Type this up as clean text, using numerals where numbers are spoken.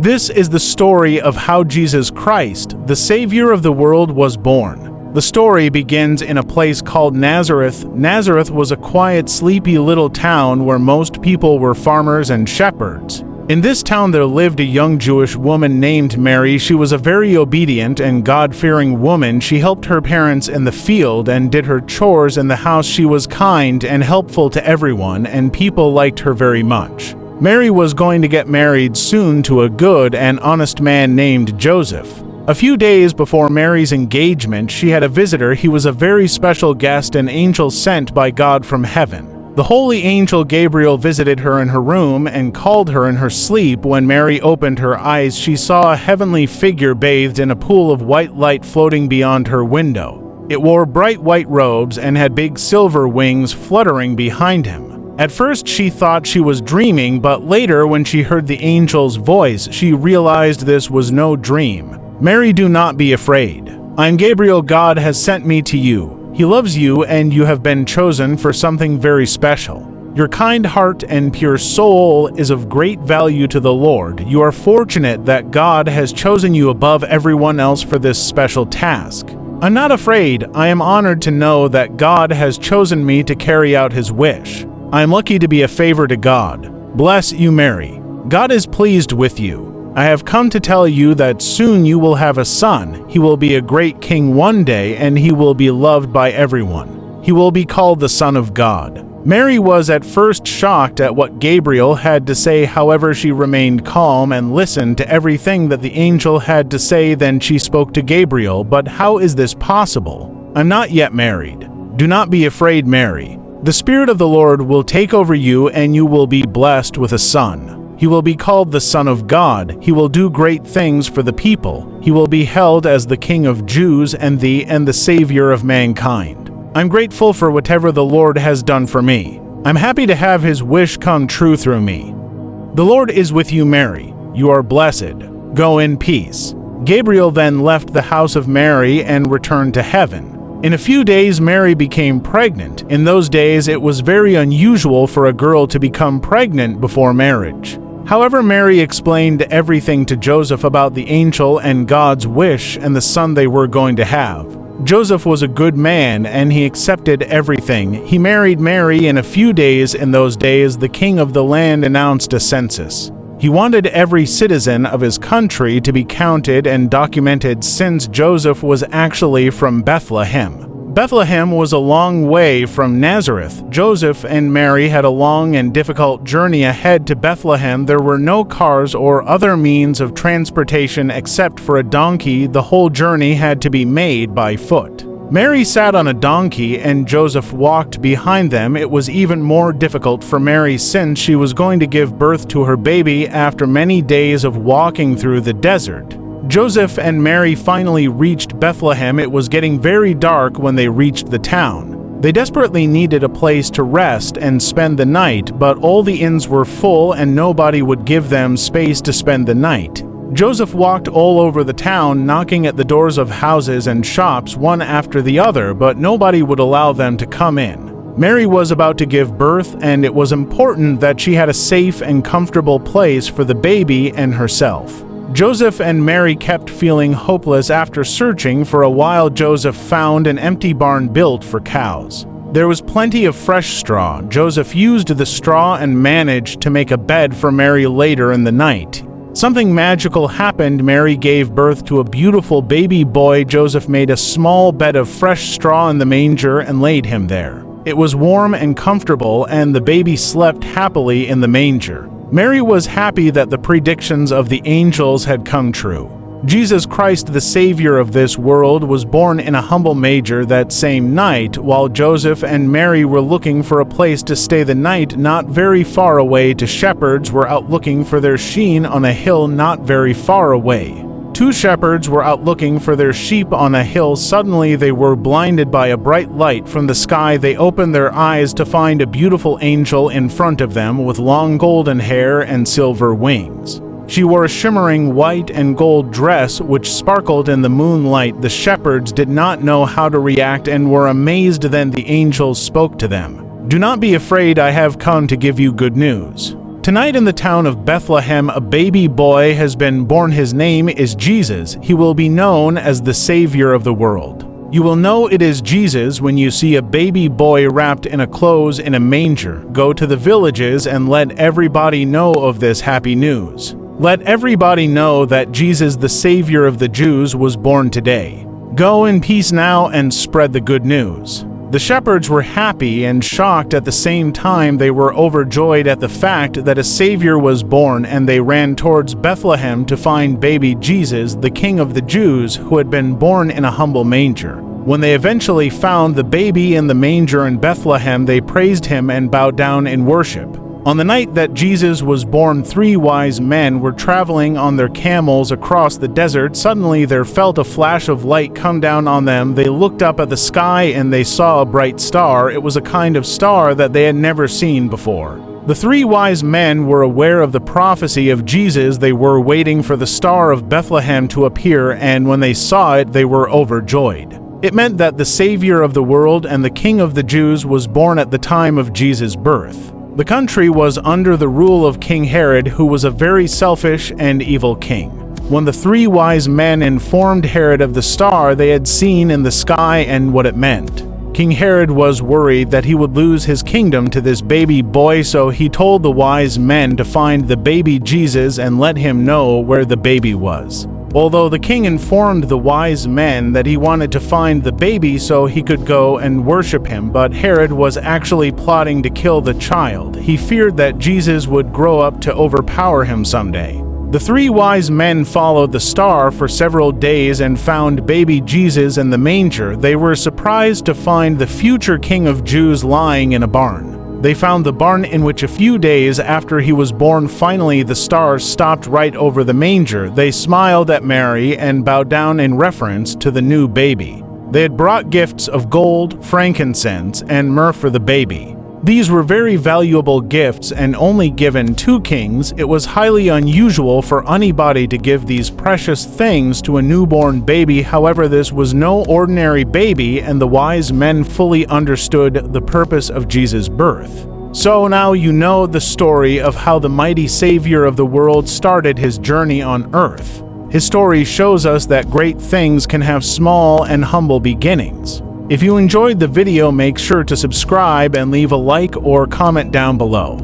This is the story of how Jesus Christ, the Savior of the world, was born. The story begins in a place called Nazareth. Nazareth was a quiet, sleepy little town where most people were farmers and shepherds. In this town there lived a young Jewish woman named Mary. She was a very obedient and God-fearing woman. She helped her parents in the field and did her chores in the house. She was kind and helpful to everyone, and people liked her very much. Mary was going to get married soon to a good and honest man named Joseph. A few days before Mary's engagement, she had a visitor. He was a very special guest, an angel sent by God from heaven. The holy angel Gabriel visited her in her room and called her in her sleep. When Mary opened her eyes, she saw a heavenly figure bathed in a pool of white light floating beyond her window. It wore bright white robes and had big silver wings fluttering behind him. At first she thought she was dreaming, but later when she heard the angel's voice, she realized this was no dream. Mary, do not be afraid. I am Gabriel. God has sent me to you. He loves you, and you have been chosen for something very special. Your kind heart and pure soul is of great value to the Lord. You are fortunate that God has chosen you above everyone else for this special task. I'm not afraid. I am honored to know that God has chosen me to carry out His wish. I am lucky to be a favor to God. Bless you, Mary. God is pleased with you. I have come to tell you that soon you will have a son. He will be a great king one day, and he will be loved by everyone. He will be called the Son of God. Mary was at first shocked at what Gabriel had to say. However, she remained calm and listened to everything that the angel had to say. Then she spoke to Gabriel, "But how is this possible? I'm not yet married." "Do not be afraid, Mary. The Spirit of the Lord will take over you, and you will be blessed with a son. He will be called the Son of God. He will do great things for the people. He will be held as the King of Jews and the Savior of mankind. I'm grateful for whatever the Lord has done for me. I'm happy to have His wish come true through me. The Lord is with you, Mary. You are blessed. Go in peace." Gabriel then left the house of Mary and returned to heaven. In a few days, Mary became pregnant. In those days, it was very unusual for a girl to become pregnant before marriage. However, Mary explained everything to Joseph about the angel and God's wish and the son they were going to have. Joseph was a good man, and he accepted everything. He married Mary. In a few days, in those days, the king of the land announced a census. He wanted every citizen of his country to be counted and documented, since Joseph was actually from Bethlehem. Bethlehem was a long way from Nazareth. Joseph and Mary had a long and difficult journey ahead to Bethlehem. There were no cars or other means of transportation except for a donkey. The whole journey had to be made by foot. Mary sat on a donkey and Joseph walked behind them. It was even more difficult for Mary since she was going to give birth to her baby after many days of walking through the desert. Joseph and Mary finally reached Bethlehem. It was getting very dark when they reached the town. They desperately needed a place to rest and spend the night, but all the inns were full and nobody would give them space to spend the night. Joseph walked all over the town, knocking at the doors of houses and shops one after the other, but nobody would allow them to come in. Mary was about to give birth, and it was important that she had a safe and comfortable place for the baby and herself. Joseph and Mary kept feeling hopeless. After searching for a while, Joseph found an empty barn built for cows. There was plenty of fresh straw. Joseph used the straw and managed to make a bed for Mary later in the night. Something magical happened. Mary gave birth to a beautiful baby boy. Joseph made a small bed of fresh straw in the manger and laid him there. It was warm and comfortable, and the baby slept happily in the manger. Mary was happy that the predictions of the angels had come true. Jesus Christ, the Savior of this world, was born in a humble manger that same night. While Joseph and Mary were looking for a place to stay the night not very far away, two shepherds were out looking for their sheep on a hill not very far away. Two shepherds were out looking for their sheep on a hill. Suddenly they were blinded by a bright light from the sky. They opened their eyes to find a beautiful angel in front of them with long golden hair and silver wings. She wore a shimmering white and gold dress which sparkled in the moonlight. The shepherds did not know how to react and were amazed. Then the angel spoke to them. "Do not be afraid. I have come to give you good news. Tonight in the town of Bethlehem, a baby boy has been born. His name is Jesus. He will be known as the Savior of the world. You will know it is Jesus when you see a baby boy wrapped in a clothes in a manger. Go to the villages and let everybody know of this happy news. Let everybody know that Jesus, the Savior of the Jews, was born today. Go in peace now and spread the good news. The shepherds were happy and shocked at the same time. They were overjoyed at the fact that a Savior was born, and they ran towards Bethlehem to find baby Jesus, the King of the Jews, who had been born in a humble manger. When they eventually found the baby in the manger in Bethlehem, they praised him and bowed down in worship. On the night that Jesus was born, 3 wise men were traveling on their camels across the desert. Suddenly there felt a flash of light come down on them. They looked up at the sky and they saw a bright star. It was a kind of star that they had never seen before. The 3 wise men were aware of the prophecy of Jesus. They were waiting for the star of Bethlehem to appear, and when they saw it, they were overjoyed. It meant that the Savior of the world and the King of the Jews was born at the time of Jesus' birth. The country was under the rule of King Herod, who was a very selfish and evil king. When the 3 wise men informed Herod of the star they had seen in the sky and what it meant, King Herod was worried that he would lose his kingdom to this baby boy, so he told the wise men to find the baby Jesus and let him know where the baby was. Although the king informed the wise men that he wanted to find the baby so he could go and worship him, but Herod was actually plotting to kill the child. He feared that Jesus would grow up to overpower him someday. The 3 wise men followed the star for several days and found baby Jesus in the manger. They were surprised to find the future King of Jews lying in a barn. They found the barn in which a few days after he was born. Finally, the star stopped right over the manger. They smiled at Mary and bowed down in reference to the new baby. They had brought gifts of gold, frankincense, and myrrh for the baby. These were very valuable gifts and only given to kings. It was highly unusual for anybody to give these precious things to a newborn baby. However, this was no ordinary baby, and the wise men fully understood the purpose of Jesus' birth. So now you know the story of how the mighty Savior of the world started his journey on earth. His story shows us that great things can have small and humble beginnings. If you enjoyed the video, make sure to subscribe and leave a like or comment down below.